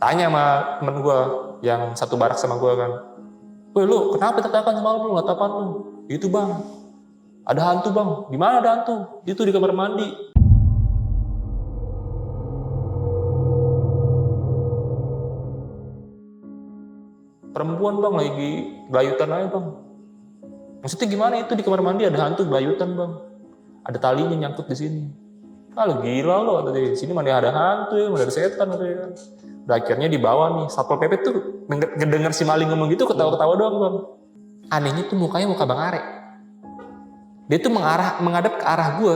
Tanya sama temen gue yang satu barak sama gue kan, "Woi lu kenapa teriakan semalam lu nggak apaan lu?" "Itu bang, ada hantu bang." "Di mana ada hantu?" "Itu di kamar mandi." "Perempuan bang lagi gelayutan aja bang." "Maksudnya gimana itu di kamar mandi ada hantu gelayutan bang? Ada talinya nyangkut di sini." "Ah lu gila lo, di sini mana ada hantu ya, mana ada setan," katanya kan. Udah akhirnya dibawa nih, Satpol PP tuh ngedenger si maling ngomong gitu ketawa-ketawa doang bang. Anehnya tuh mukanya muka Bang Are. Dia tuh menghadap ke arah gue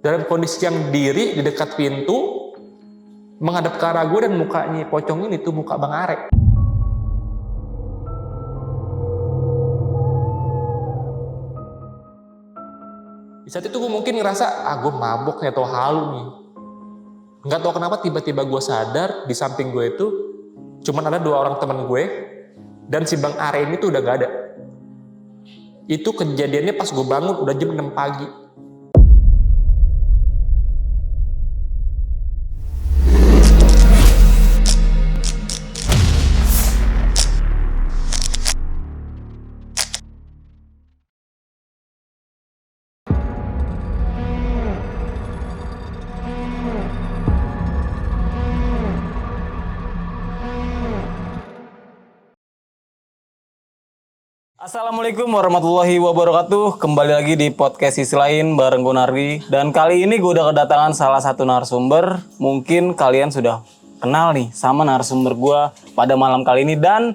dalam kondisi yang diri di dekat pintu, menghadap ke arah gue dan mukanya pocong ini tuh muka Bang Are. Di saat itu gue mungkin ngerasa, gue mabok nih atau halu nih. Nggak tahu kenapa tiba-tiba gue sadar di samping gue itu cuman ada 2 orang teman gue dan si Bang Are ini tuh udah gak ada. Itu kejadiannya pas gue bangun udah jam 6 pagi. Assalamualaikum warahmatullahi wabarakatuh. Kembali lagi di podcast Sisi Lain bareng gue Nardi. Dan kali ini gue udah kedatangan salah satu narasumber. Mungkin kalian sudah kenal nih sama narasumber gue pada malam kali ini. Dan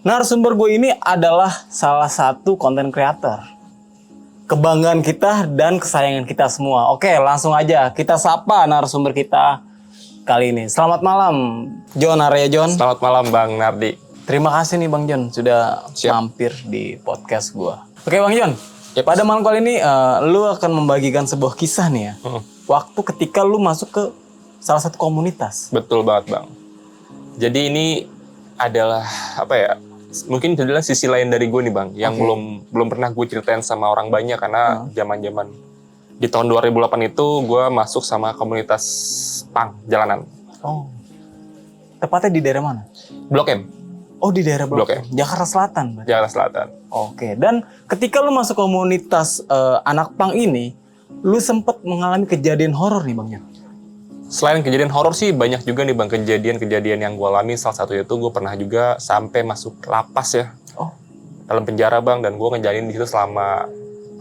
narasumber gue ini adalah salah satu content creator. Kebanggaan kita dan kesayangan kita semua. Oke, langsung aja kita sapa narasumber kita kali ini. Selamat malam John, Arya John. Selamat malam Bang Nardi. Terima kasih nih Bang John sudah mampir di podcast gua. Oke Bang John, pada malam kali ini lu akan membagikan sebuah kisah nih ya. Waktu ketika lu masuk ke salah satu komunitas. Betul banget Bang. Jadi ini adalah apa ya? Mungkin adalah sisi lain dari gue nih Bang, yang belum pernah gue ceritain sama orang banyak karena zaman-zaman di tahun 2008 itu gue masuk sama komunitas punk jalanan. Oh. Tepatnya di daerah mana? Blok M. Oh di daerah Blok M. Jakarta Selatan. Berarti. Jakarta Selatan. Oke. Dan ketika lu masuk komunitas anak punk ini, lu sempat mengalami kejadian horor nih Bang John. Selain kejadian horor sih banyak juga nih Bang kejadian yang gue alami. Salah satu itu gue pernah juga sampai masuk lapas ya. Oh. Dalam penjara Bang, dan gue ngejalanin di situ selama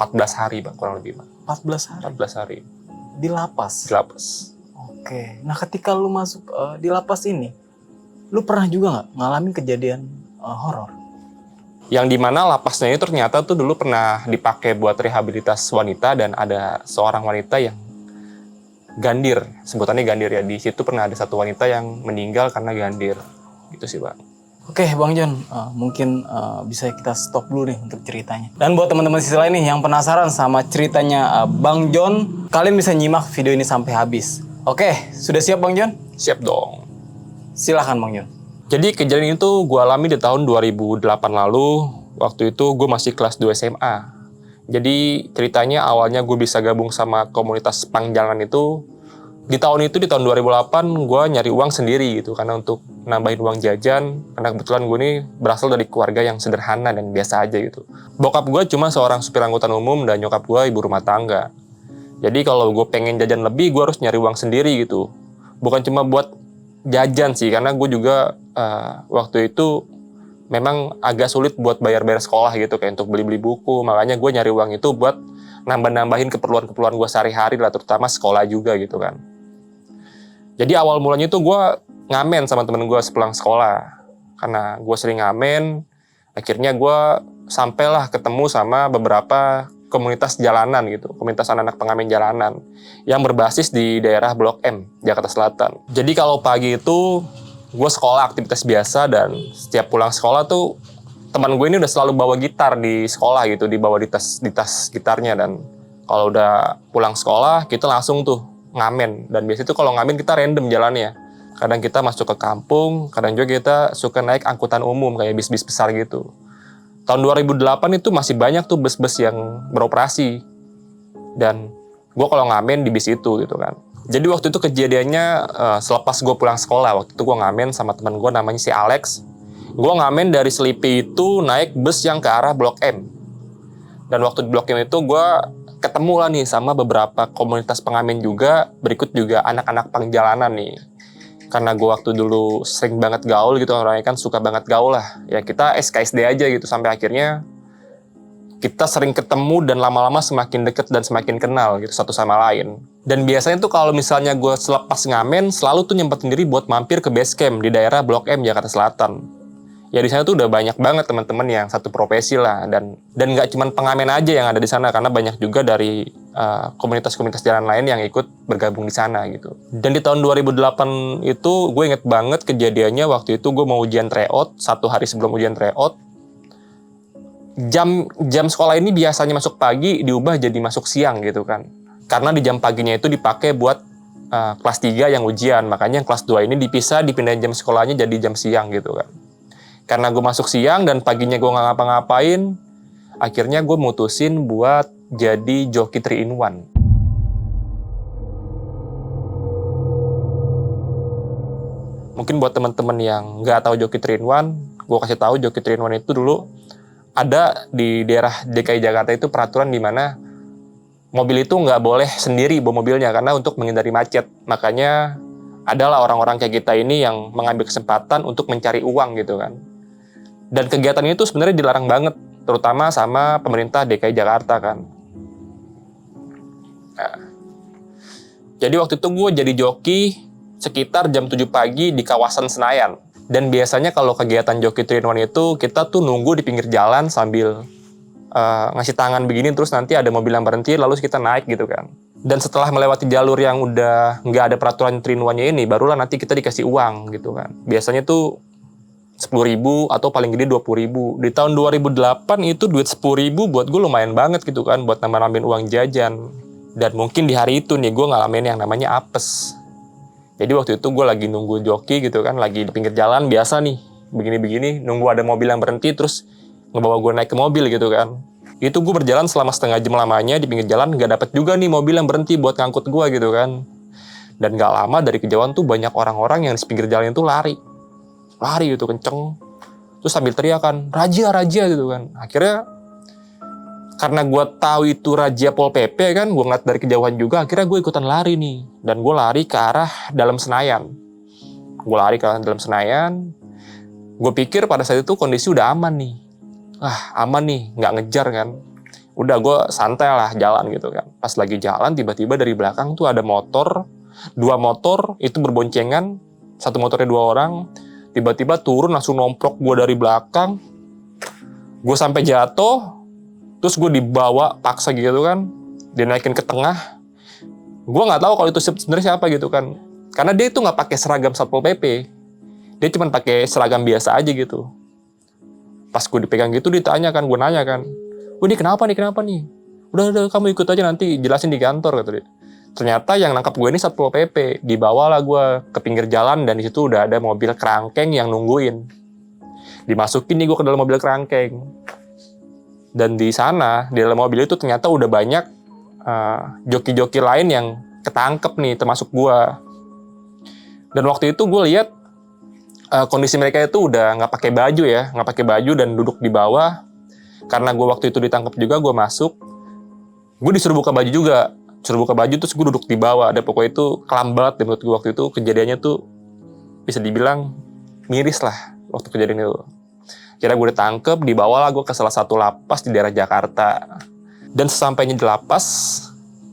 14 hari Bang, kurang lebih Bang. 14 hari? 14 hari. Di lapas? Di lapas. Oke. Nah ketika lu masuk di lapas ini, lu pernah juga nggak ngalamin kejadian horor? Yang dimana lapasnya itu ternyata tuh dulu pernah dipakai buat rehabilitas wanita dan ada seorang wanita yang gandir, sebutannya gandir ya. Di situ pernah ada satu wanita yang meninggal karena gandir, gitu sih Bang. Oke Bang John, mungkin bisa kita stop dulu nih untuk ceritanya. Dan buat teman-teman sisi lain nih yang penasaran sama ceritanya Bang John, kalian bisa nyimak video ini sampai habis. Oke, sudah siap Bang John? Siap dong. Silahkan Bang John. Jadi kejadian itu gue alami di tahun 2008 lalu. Waktu itu gue masih kelas 2 SMA. Jadi ceritanya awalnya gue bisa gabung sama komunitas punk jalanan itu. Di tahun 2008 gue nyari uang sendiri gitu. Karena untuk nambahin uang jajan. Karena kebetulan gue nih berasal dari keluarga yang sederhana dan biasa aja gitu. Bokap gue cuma seorang supir angkutan umum dan nyokap gue ibu rumah tangga. Jadi kalau gue pengen jajan lebih gue harus nyari uang sendiri gitu. Bukan cuma buat jajan sih, karena gue juga waktu itu memang agak sulit buat bayar-bayar sekolah gitu, kayak untuk beli-beli buku. Makanya gue nyari uang itu buat nambah-nambahin keperluan-keperluan gue sehari-hari lah, terutama sekolah juga gitu kan. Jadi awal mulanya itu gue ngamen sama temen gue sepulang sekolah. Karena gue sering ngamen, akhirnya gue sampailah ketemu sama beberapa komunitas jalanan gitu, komunitas anak-anak pengamen jalanan yang berbasis di daerah Blok M, Jakarta Selatan. Jadi kalau pagi itu gue sekolah aktivitas biasa dan setiap pulang sekolah tuh teman gue ini udah selalu bawa gitar di sekolah gitu, dibawa di tas gitarnya. Dan kalau udah pulang sekolah kita langsung tuh ngamen, dan biasanya tuh kalau ngamen kita random jalannya. Kadang kita masuk ke kampung, kadang juga kita suka naik angkutan umum kayak bis-bis besar gitu. Tahun 2008 itu masih banyak tuh bus-bus yang beroperasi. Dan gue kalau ngamen di bis itu gitu kan. Jadi waktu itu kejadiannya selepas gue pulang sekolah. Waktu itu gue ngamen sama teman gue namanya si Alex. Gue ngamen dari Selipi itu naik bus yang ke arah Blok M. Dan waktu di Blok M itu gue ketemu lah nih sama beberapa komunitas pengamen juga. Berikut juga anak-anak pengjalanan nih. Karena gue waktu dulu sering banget gaul gitu, orangnya kan suka banget gaul lah. Ya kita SKSD aja gitu, sampai akhirnya kita sering ketemu dan lama-lama semakin deket dan semakin kenal gitu satu sama lain. Dan biasanya tuh kalau misalnya gue selepas ngamen, selalu tuh nyempetin diri buat mampir ke base camp di daerah Blok M Jakarta Selatan. Ya di sana tuh udah banyak banget teman-teman yang satu profesi lah, dan nggak cuman pengamen aja yang ada di sana, karena banyak juga dari komunitas-komunitas jalan lain yang ikut bergabung di sana gitu. Dan di tahun 2008 itu gue inget banget kejadiannya. Waktu itu gue mau ujian tryout, 1 hari sebelum ujian tryout. Jam sekolah ini biasanya masuk pagi diubah jadi masuk siang gitu kan. Karena di jam paginya itu dipakai buat kelas 3 yang ujian. Makanya yang kelas 2 ini dipindahin jam sekolahnya jadi jam siang gitu kan. Karena gue masuk siang dan paginya gue nggak ngapa-ngapain, akhirnya gue mutusin buat jadi joki 3-in-1. Mungkin buat teman-teman yang nggak tahu joki 3-in-1, gue kasih tahu joki 3-in-1 itu dulu ada di daerah DKI Jakarta itu peraturan di mana mobil itu nggak boleh sendiri bawa mobilnya karena untuk menghindari macet. Makanya adalah orang-orang kayak kita ini yang mengambil kesempatan untuk mencari uang gitu kan. Dan kegiatan ini tuh sebenarnya dilarang banget, terutama sama pemerintah DKI Jakarta kan. Nah, jadi waktu itu gue jadi joki sekitar jam 7 pagi di kawasan Senayan. Dan biasanya kalau kegiatan joki 3-in-1 itu kita tuh nunggu di pinggir jalan sambil ngasih tangan begini, terus nanti ada mobil yang berhenti lalu kita naik gitu kan. Dan setelah melewati jalur yang udah nggak ada peraturan 3-in-1-nya ini, barulah nanti kita dikasih uang gitu kan. Biasanya tuh 10.000 atau paling gede 20.000. Di tahun 2008 itu duit 10.000 buat gue lumayan banget gitu kan, buat nambah-nambahin uang jajan. Dan mungkin di hari itu nih gue ngalamin yang namanya apes. Jadi waktu itu gue lagi nunggu joki gitu kan, lagi di pinggir jalan biasa nih, begini-begini, nunggu ada mobil yang berhenti terus ngebawa gue naik ke mobil gitu kan. Itu gue berjalan selama setengah jam lamanya di pinggir jalan, gak dapet juga nih mobil yang berhenti buat ngangkut gue gitu kan. Dan gak lama dari kejauhan tuh banyak orang-orang yang di pinggir jalan itu lari gitu kenceng, terus sambil teriakan raja gitu kan. Akhirnya karena gue tahu itu raja Pol PP kan, gue ngeliat dari kejauhan juga, akhirnya gue ikutan lari nih, dan gue lari ke arah dalam Senayan. Gue pikir pada saat itu kondisi udah aman nih, aman nih, nggak ngejar kan. Udah gue santai lah jalan gitu kan. Pas lagi jalan tiba-tiba dari belakang tuh ada motor, 2 motor itu berboncengan, satu motornya 2 orang. Tiba-tiba turun langsung nomprok gue dari belakang. Gue sampai jatuh, terus gue dibawa paksa gitu kan, dinaikin ke tengah. Gue nggak tahu kalau itu sebenarnya siapa gitu kan, karena dia itu nggak pakai seragam Satpol PP, dia cuma pakai seragam biasa aja gitu. Pas gue dipegang gitu ditanya kan, gue nanya kan, ini kenapa nih? Udah kamu ikut aja nanti jelasin di kantor kata dia. Ternyata yang nangkap gue ini Satpol PP. Dibawalah gue ke pinggir jalan dan di situ udah ada mobil kerangkeng yang nungguin. Dimasukin nih gue ke dalam mobil kerangkeng. Dan di sana, di dalam mobil itu ternyata udah banyak joki-joki lain yang ketangkep nih, termasuk gue. Dan waktu itu gue lihat kondisi mereka itu udah nggak pakai baju dan duduk di bawah. Karena gue waktu itu ditangkap juga, gue masuk. Gue disuruh buka baju juga. Terus gue duduk di bawah. Ada pokoknya itu kelam banget menurut gue waktu itu. Kejadiannya tuh bisa dibilang miris lah waktu kejadian itu. Kira gue ditangkep, dibawalah gue ke salah satu lapas di daerah Jakarta. Dan sesampainya di lapas,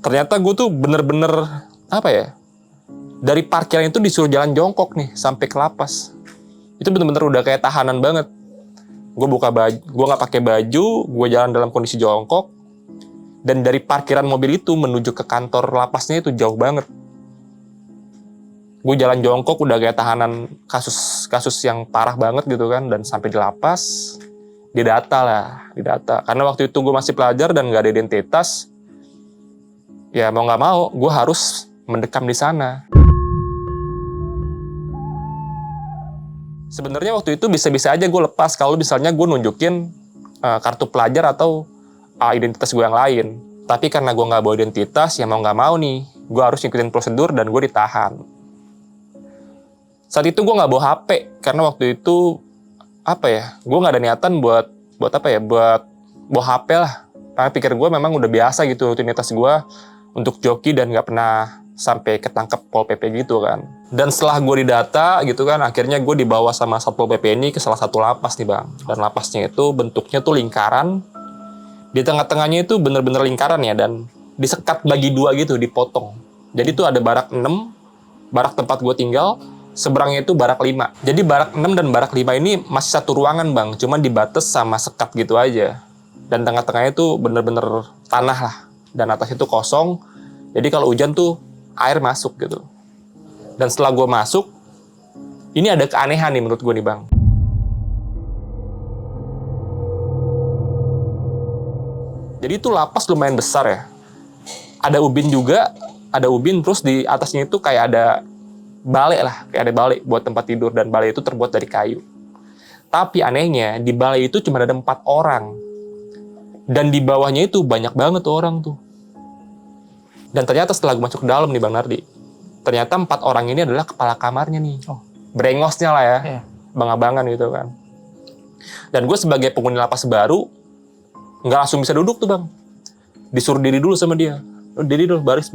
ternyata gue tuh bener-bener dari parkiran itu disuruh jalan jongkok nih sampai ke lapas. Itu bener-bener udah kayak tahanan banget. Gue buka baju, gue nggak pakai baju, gue jalan dalam kondisi jongkok. Dan dari parkiran mobil itu menuju ke kantor lapasnya itu jauh banget. Gue jalan jongkok udah kayak tahanan kasus yang parah banget gitu kan. Dan sampai di lapas, didata. Karena waktu itu gue masih pelajar dan gak ada identitas. Ya mau gak mau, gue harus mendekam di sana. Sebenarnya waktu itu bisa-bisa aja gue lepas kalau misalnya gue nunjukin kartu pelajar atau identitas gue yang lain. Tapi karena gue nggak bawa identitas, ya mau nggak mau nih, gue harus ngikutin prosedur dan gue ditahan. Saat itu gue nggak bawa HP karena waktu itu gue nggak ada niatan buat bawa HP lah. Karena pikir gue memang udah biasa gitu rutinitas gue untuk joki dan nggak pernah sampai ketangkep Pol PP gitu kan. Dan setelah gue didata gitu kan, akhirnya gue dibawa sama Satpol PP ini ke salah satu lapas nih bang. Dan lapasnya itu bentuknya tuh lingkaran. Di tengah-tengahnya itu bener-bener lingkaran ya, dan disekat bagi dua gitu, dipotong. Jadi tuh ada barak 6, barak tempat gue tinggal, seberangnya itu barak 5. Jadi barak 6 dan barak 5 ini masih satu ruangan bang, cuman dibatas sama sekat gitu aja. Dan tengah-tengahnya itu bener-bener tanah lah. Dan atasnya itu kosong, jadi kalau hujan tuh air masuk gitu. Dan setelah gue masuk, ini ada keanehan nih menurut gue nih bang. Jadi itu lapas lumayan besar ya. Ada ubin juga, ada ubin, terus di atasnya itu kayak ada balai lah, kayak ada balai buat tempat tidur, dan balai itu terbuat dari kayu. Tapi anehnya, di balai itu cuma ada 4 orang. Dan di bawahnya itu banyak banget tuh orang tuh. Dan ternyata setelah gue masuk ke dalam nih Bang Nardi, ternyata 4 orang ini adalah kepala kamarnya nih. Brengosnya lah ya, bang-abangan gitu kan. Dan gue sebagai penghuni lapas baru, nggak langsung bisa duduk tuh bang. Disuruh diri dulu sama dia. Diri dulu, baris.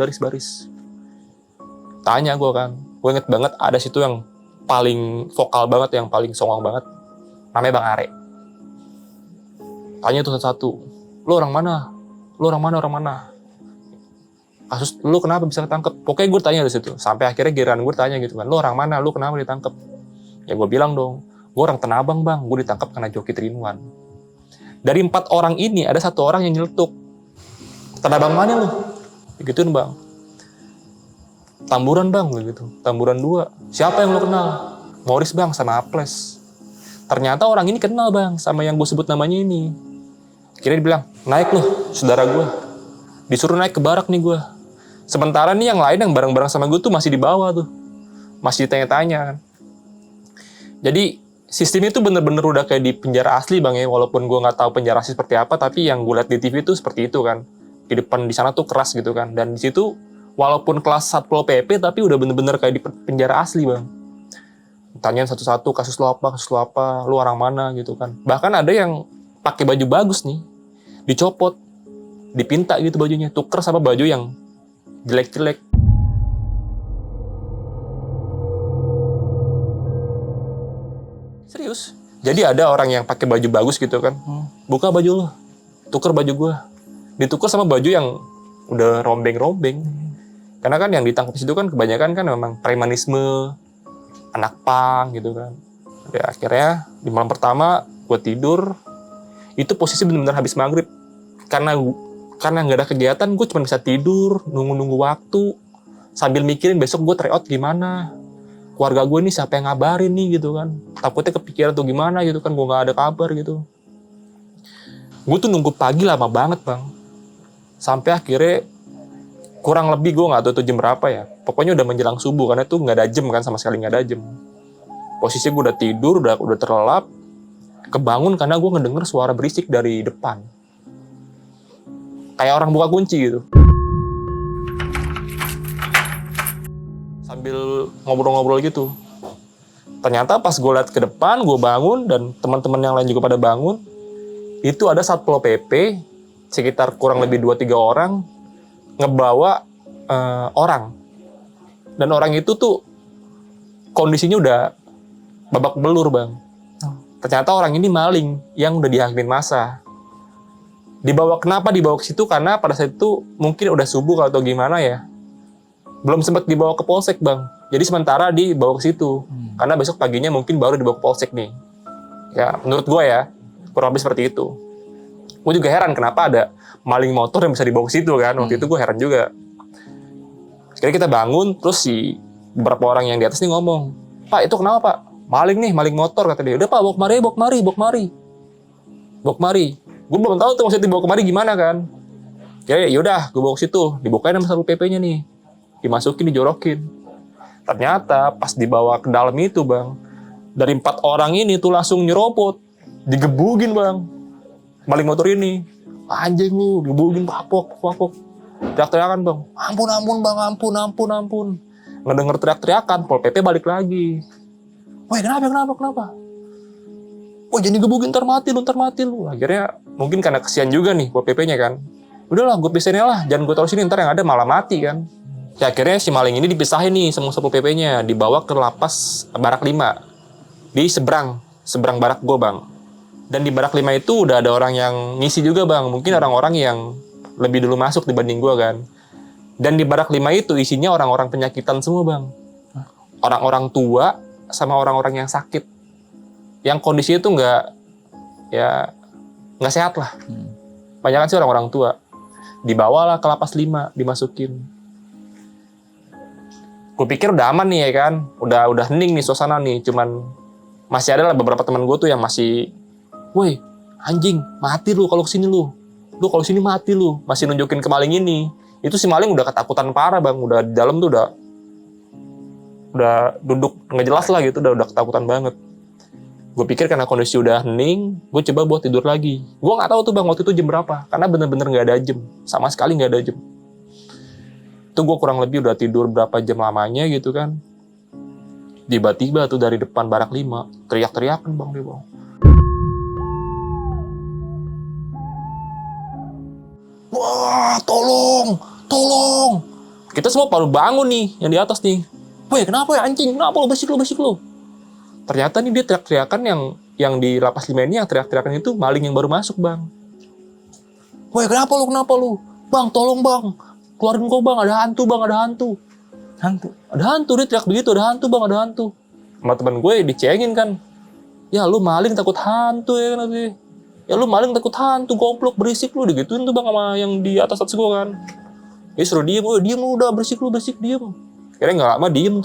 Tanya gue kan. Gue inget banget ada situ yang paling vokal banget, yang paling songong banget. Namanya Bang Are. Tanya tuh satu-satu. Lu orang mana? Kasus lu kenapa bisa ketangkep? Pokoknya gue tanya di situ. Sampai akhirnya giliran gue tanya gitu kan. Lu orang mana? Lu kenapa ditangkep? Ya gue bilang dong. Gue orang Tanah Abang bang. Gue ditangkap karena joki 3-in-1. Dari 4 orang ini ada 1 orang yang nyeletuk. Tanah Abang mana lu? Gituin bang. Tamburan bang gitu. Tamburan 2. Siapa yang lu kenal? Morris bang sama Aples. Ternyata orang ini kenal bang sama yang gue sebut namanya ini. Akhirnya dibilang, naik lu, saudara gue. Disuruh naik ke barak nih gue. Sementara nih yang lain yang bareng-bareng sama gue tuh masih di bawah tuh. Masih ditanya-tanya kan. Jadi sistemnya tuh bener-bener udah kayak di penjara asli bang ya. Walaupun gue nggak tahu penjara asli seperti apa, tapi yang gue lihat di TV tuh seperti itu kan. Di depan di sana tuh keras gitu kan. Dan di situ walaupun kelas Satpol PP tapi udah bener-bener kayak di penjara asli bang. Tanyain satu-satu, kasus lo apa, lu orang mana gitu kan. Bahkan ada yang pakai baju bagus nih, dicopot, dipinta gitu bajunya, tuker sama baju yang jelek-jelek. Serius. Jadi ada orang yang pakai baju bagus gitu kan, buka baju lo, tuker baju gue, ditukar sama baju yang udah rombeng-rombeng. Karena kan yang ditangkap situ kan kebanyakan kan memang premanisme, anak pang gitu kan. Ya, akhirnya di malam pertama gue tidur, itu posisi benar-benar habis maghrib. Karena nggak ada kegiatan, gue cuma bisa tidur, nunggu waktu, sambil mikirin besok gue tryout gimana. Keluarga gue ini siapa yang ngabarin nih gitu kan. Takutnya kepikiran tuh gimana gitu kan, gue nggak ada kabar gitu. Gue tuh nunggu pagi lama banget bang. Sampai akhirnya kurang lebih gue nggak tahu itu jam berapa ya. Pokoknya udah menjelang subuh, karena tuh nggak ada jam kan, sama sekali nggak ada jam. Posisinya gue udah tidur, udah terlelap. Kebangun karena gue ngedenger suara berisik dari depan. Kayak orang buka kunci gitu. Sambil ngobrol-ngobrol gitu. Ternyata pas gue liat ke depan, gue bangun, dan teman-teman yang lain juga pada bangun. Itu ada Satpol PP, sekitar kurang lebih 2-3 orang, ngebawa orang. Dan orang itu tuh kondisinya udah babak belur bang. Ternyata orang ini maling yang udah dihakimin masa. Kenapa dibawa ke situ? Karena pada saat itu mungkin udah subuh atau gimana ya. Belum sempat dibawa ke polsek bang. Jadi sementara dibawa ke situ. Karena besok paginya mungkin baru dibawa ke polsek nih. Ya menurut gue ya, kurang lebih seperti itu. Gue juga heran kenapa ada maling motor yang bisa dibawa ke situ kan. Waktu itu gue heran juga. Akhirnya kita bangun, terus si beberapa orang yang di atas nih ngomong, "Pak, itu kenapa pak? Maling nih, maling motor," kata dia. "Udah pak, bawa kemari. Gue belum tahu tuh maksudnya dibawa kemari gimana kan. Ya udah, gue bawa ke situ. Dibukain sama Satpol PP-nya nih. Dimasukin, dijorokin. Ternyata pas dibawa ke dalam itu bang, dari 4 orang ini tuh langsung nyerobot. Digebugin bang. Maling motor ini. Anjing lu, digebugin, papok. teriak-teriakan bang, ampun bang, ampun. Ngedenger teriak-teriakan, Pol PP balik lagi. Woi kenapa? Woi jangan digebukin, ntar mati lu. Akhirnya mungkin karena kesian juga nih Pol PP-nya kan. Udahlah gue pisahin lah, jangan gue taruh sini, ntar yang ada malah mati kan. Ya akhirnya si maling ini dipisahin nih sama Pol PP-nya, dibawa ke lapas Barak 5. Di seberang barak gue bang. Dan di Barak 5 itu udah ada orang yang ngisi juga bang. Mungkin orang-orang yang lebih dulu masuk dibanding gue kan. Dan di Barak 5 itu isinya orang-orang penyakitan semua bang. Orang-orang tua sama orang-orang yang sakit. Yang kondisinya tuh nggak sehat lah. Banyak kan sih orang-orang tua. Dibawalah ke lapas 5, dimasukin. Gue pikir udah aman nih ya kan. Udah hening nih suasana nih. Cuman masih ada lah beberapa teman gue tuh yang masih, woi anjing mati lu kalau kesini lu kalau sini mati lu, masih nunjukin ke maling ini. Itu si maling udah ketakutan parah bang, udah di dalam tuh udah duduk nggak jelas lah gitu, udah ketakutan banget. Gue pikir karena kondisi udah hening, gue coba buat tidur lagi. Gue nggak tahu tuh bang waktu itu jam berapa, karena bener-bener nggak ada jam, sama sekali nggak ada jam. Itu gue kurang lebih udah tidur berapa jam lamanya gitu kan. Tiba-tiba tuh dari depan Barak 5 teriak-teriakan bang dia bang. Wah tolong. Kita semua baru bangun nih yang di atas nih. Woi kenapa ya anjing, kenapa lu bersik lu. Ternyata nih dia teriak-teriakan yang di lapas 5 ini, yang teriak-teriakan itu maling yang baru masuk bang. Woi kenapa lu. Bang tolong bang, keluarin gua bang, ada hantu bang, ada hantu. Ada hantu, dia teriak begitu, ada hantu bang, ada hantu. Sama teman gue dicengin kan. Ya lu maling takut hantu ya kan. Ya lu maling takut hantu, goblok, berisik lu, digituin tuh bang sama yang di atas gue kan. Dia suruh diem lu udah, berisik diem. Akhirnya gak lama diem,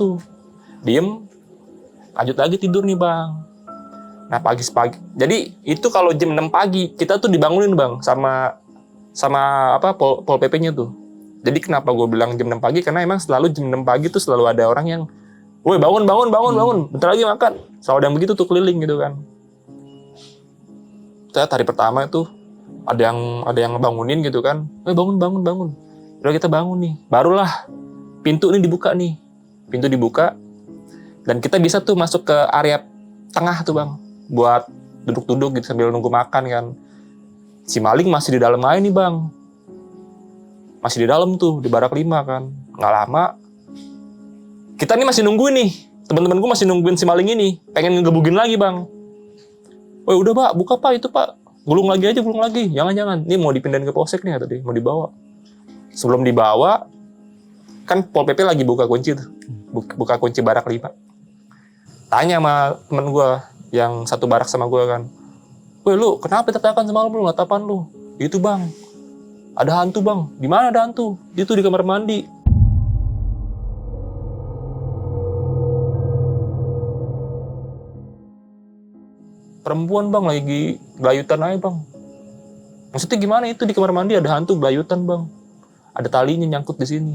lanjut lagi tidur nih bang. Nah pagi. Jadi itu kalau jam 6 pagi, kita tuh dibangunin bang sama Pol PP-nya tuh. Jadi kenapa gue bilang jam 6 pagi? Karena emang selalu jam 6 pagi tuh selalu ada orang yang, woi bangun, bentar lagi makan. Selalu ada yang begitu tuh keliling gitu kan. Kita hari pertama itu ada yang ngebangunin gitu kan. Woi bangun. Udah kita bangun nih. Barulah pintu ini dibuka nih. Pintu dibuka dan kita bisa tuh masuk ke area tengah tuh bang. Buat duduk-duduk gitu sambil nunggu makan kan. Si maling masih di dalam aja nih bang. Masih di dalam tuh, di Barak 5 kan. Nggak lama, kita nih masih nungguin nih. Teman-teman gue masih nungguin si maling ini. Pengen ngegebugin lagi bang. Woi udah pak, buka pak itu pak. Gulung lagi. Jangan. Ini mau dipindahin ke polsek nih tadi, mau dibawa. Sebelum dibawa, kan Pol PP lagi buka kunci tuh. Buka kunci Barak 5. Tanya sama temen gue, yang satu barak sama gue kan. Woi lu, kenapa tatakan semalam lu, ngatapan lu? Itu bang. Ada hantu bang, di mana ada hantu? Itu di kamar mandi. Perempuan bang lagi gelayutan aja bang. Maksudnya gimana itu di kamar mandi ada hantu gelayutan bang? Ada talinya nyangkut di sini.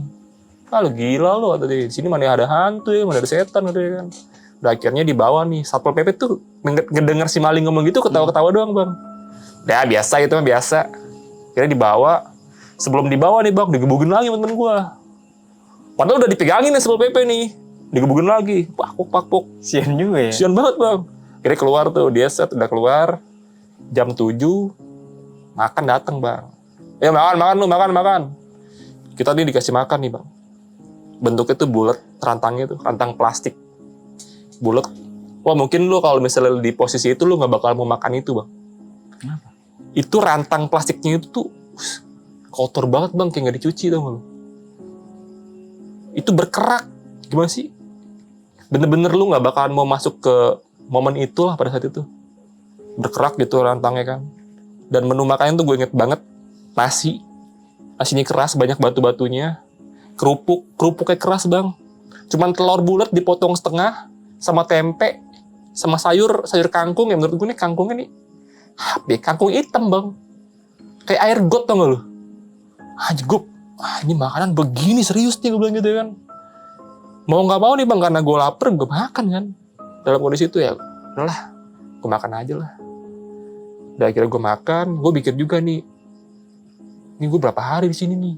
Lu gila lu atau di sini mana ada hantu ya, mana ada setan gitu ya kan. Udah akhirnya dibawa nih, Satpol PP tuh ngedenger si maling ngomong gitu ketawa-ketawa doang bang. Ya biasa itu mah biasa. Akhirnya dibawa. Sebelum dibawa nih bang, digebugin lagi sama temen gue. Padahal udah dipegangin ya Satpol PP nih. Digebugin lagi, pakpok. Sian juga ya. Sian banget bang. Akhirnya keluar tuh, dia udah keluar. Jam 7, makan dateng bang. Ya makan. Kita nih dikasih makan nih bang. Bentuknya tuh bulat, rantangnya tuh, rantang plastik. Bulat. Wah mungkin lu kalau misalnya di posisi itu lu gak bakal mau makan itu bang. Kenapa? Itu rantang plastiknya itu tuh kotor banget bang, kayak gak dicuci tau gak lu. Itu berkerak. Gimana sih? Bener-bener lu gak bakalan mau masuk ke momen itu lah pada saat itu. Berkerak gitu rantangnya kan. Dan menu makannya tuh gue inget banget. Nasinya keras, banyak batu-batunya. Kerupuknya keras bang. Cuman telur bulat dipotong setengah. Sama tempe. Sama sayur kangkung. Ya menurut gue nih kangkungnya nih kangkung hitam bang. Kayak air got tau gak lu. Ini makanan begini serius nih gue bilang gitu kan. Mau gak mau nih bang, karena gue lapar gue makan kan. Dalam kondisi itu ya udahlah, gue makan aja lah. Dan akhirnya gue makan, gue pikir juga nih, ini gue berapa hari di sini nih.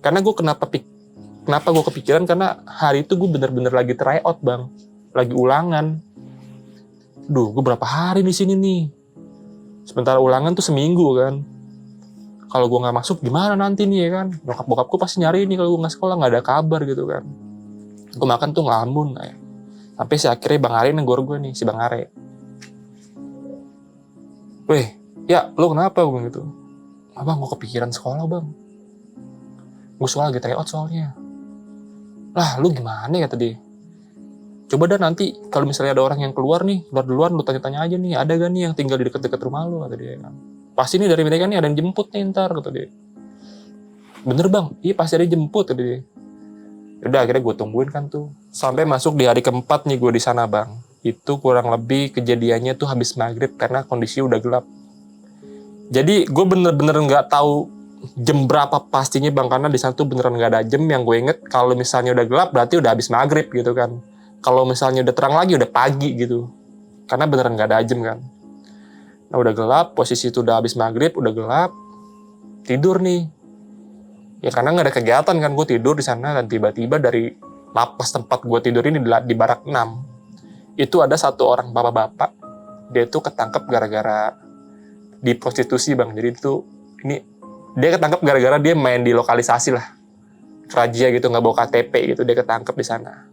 Karena gue kenapa gue kepikiran, karena hari itu gue bener-bener lagi tryout bang, lagi ulangan. Duh, gue berapa hari di sini nih? Sementara ulangan tuh seminggu kan. Kalau gue nggak masuk gimana nanti nih ya kan? Nyokap bokapku pasti nyari nih kalau gue nggak sekolah, nggak ada kabar gitu kan. Gue makan tuh ngelamun. Sampai si akhirnya Bang Are negor gue nih, si Bang Are. Weh, ya lo kenapa gue gitu? Abang gue kepikiran sekolah bang. Gue sekolah lagi tryout soalnya. Lah lu gimana kata dia. Coba dah nanti kalau misalnya ada orang yang keluar nih, keluar duluan lu tanya-tanya aja nih, ada gak nih yang tinggal di dekat-dekat rumah lu kata dia kan. Pasti nih dari mereka nih ada yang jemput nih ntar kata dia. Bener bang, iya pasti ada yang jemput kata dia. Udah akhirnya gue tungguin kan tuh. Sampai masuk di hari keempat nih gue di sana bang. Itu kurang lebih kejadiannya tuh habis maghrib karena kondisi udah gelap. Jadi gue bener-bener nggak tahu jam berapa pastinya bang, karena di sana tuh beneran nggak ada jam. Yang gue inget kalau misalnya udah gelap berarti udah habis maghrib gitu kan. Kalau misalnya udah terang lagi udah pagi gitu. Karena beneran nggak ada jam kan. Nah udah gelap, posisi itu udah habis maghrib, udah gelap, tidur nih. Ya karena nggak ada kegiatan kan, gue tidur di sana dan tiba-tiba dari lapas tempat gue tidur ini di barak 6 itu ada satu orang bapak-bapak, dia tuh ketangkep gara-gara di prostitusi bang. Jadi itu ini dia ketangkep gara-gara dia main di lokalisasi lah, razia gitu, nggak bawa KTP gitu, dia ketangkep di sana.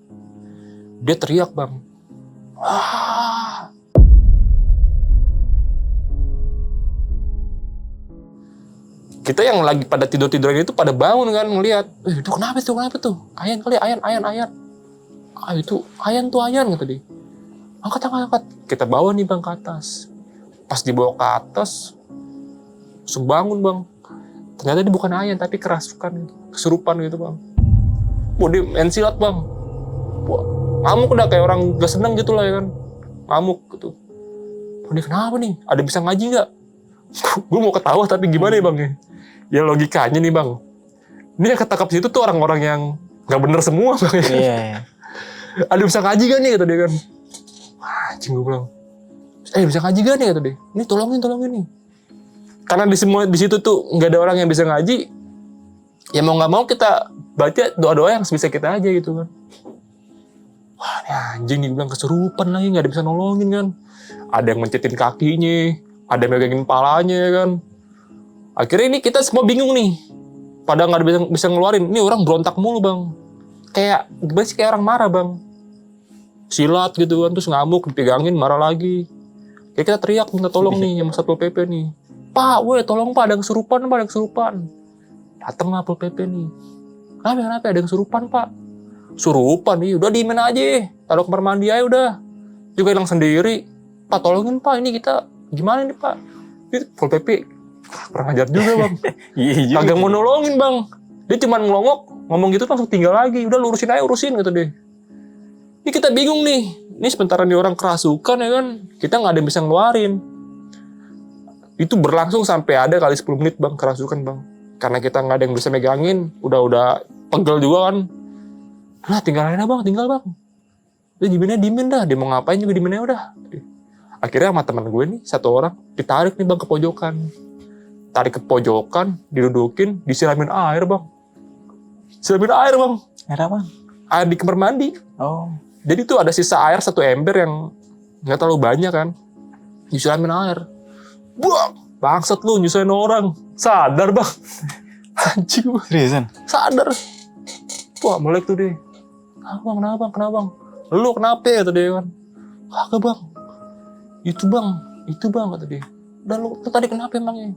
Dia teriak bang, ah. Kita yang lagi pada tidur-tiduran itu pada bangun kan ngelihat, itu kenapa tuh? Ayan kali, ayan. Ah itu ayan kata dia. Angkat. Kita bawa nih bang ke atas. Pas dibawa ke atas, langsung bangun bang. Ternyata dia bukan ayan tapi kerasukan, kesurupan gitu bang. Wah dia main silat bang. Wah, ngamuk udah kayak orang gak seneng gitu lah ya kan. Ngamuk gitu. Wah dia kenapa nih? Ada bisa ngaji gak? Gue mau ketawa tapi gimana ya bang ya? Ya logikanya nih bang. Ini yang ketangkap situ tuh orang-orang yang gak bener semua bang ya. Iya. Ada bisa ngaji gak nih kata dia kan. Wah anjing gue bilang. Bisa ngaji gak nih kata dia. Ini tolongin nih. Karena di situ tuh nggak ada orang yang bisa ngaji, ya mau nggak mau kita baca doa-doa yang sebisa kita aja gitu kan. Wah ini anjing nih bilang kesurupan lagi, nggak ada bisa nolongin kan. Ada yang mencetin kakinya, ada yang megangin palanya ya kan. Akhirnya ini kita semua bingung nih, pada nggak ada bisa ngeluarin. Ini orang berontak mulu bang, kayak gimana sih, kayak orang marah bang. Silat gitu kan, terus ngamuk, dipegangin, marah lagi. Kayak kita teriak minta tolong nih sama Satpol PP nih. Pak, weh tolong pak, ada kesurupan. Dateng lah Satpol PP nih. Kenapa ada kesurupan pak? Surupan nih, udah diemin aja. Taruh kamar mandi aja udah. Juga hilang sendiri. Pak tolongin pak, ini kita gimana nih pak? Ini Satpol PP kurang ajar juga bang. Kagak mau nolongin bang. Dia cuma ngelongok, ngomong gitu langsung tinggal lagi. Udah urusin gitu deh. Ini kita bingung nih. Ini sementara nih orang kerasukan ya kan, kita nggak ada yang bisa ngeluarin. Itu berlangsung sampai ada kali 10 menit bang, kerasukan bang. Karena kita nggak ada yang bisa megangin, udah pegel juga kan. Nah tinggal bang. Udah dimin dah, dia mau ngapain juga dimin udah. Akhirnya sama teman gue nih, satu orang, ditarik nih bang ke pojokan. Tarik ke pojokan, didudukin, disiramin air bang. Air apa? Air di kamar mandi. Oh. Jadi tuh ada sisa air 1 ember yang nggak terlalu banyak kan. Disiramin air. Buang, bangsat lu nyusahin orang. Sadar bang. Anjing bang. Seriusan? Sadar. Wah melek tuh deh. Kenapa bang? Lu kenapa ya kata dia kan. Kagak bang. Itu bang kata dia. Udah lu tadi kenapa emangnya?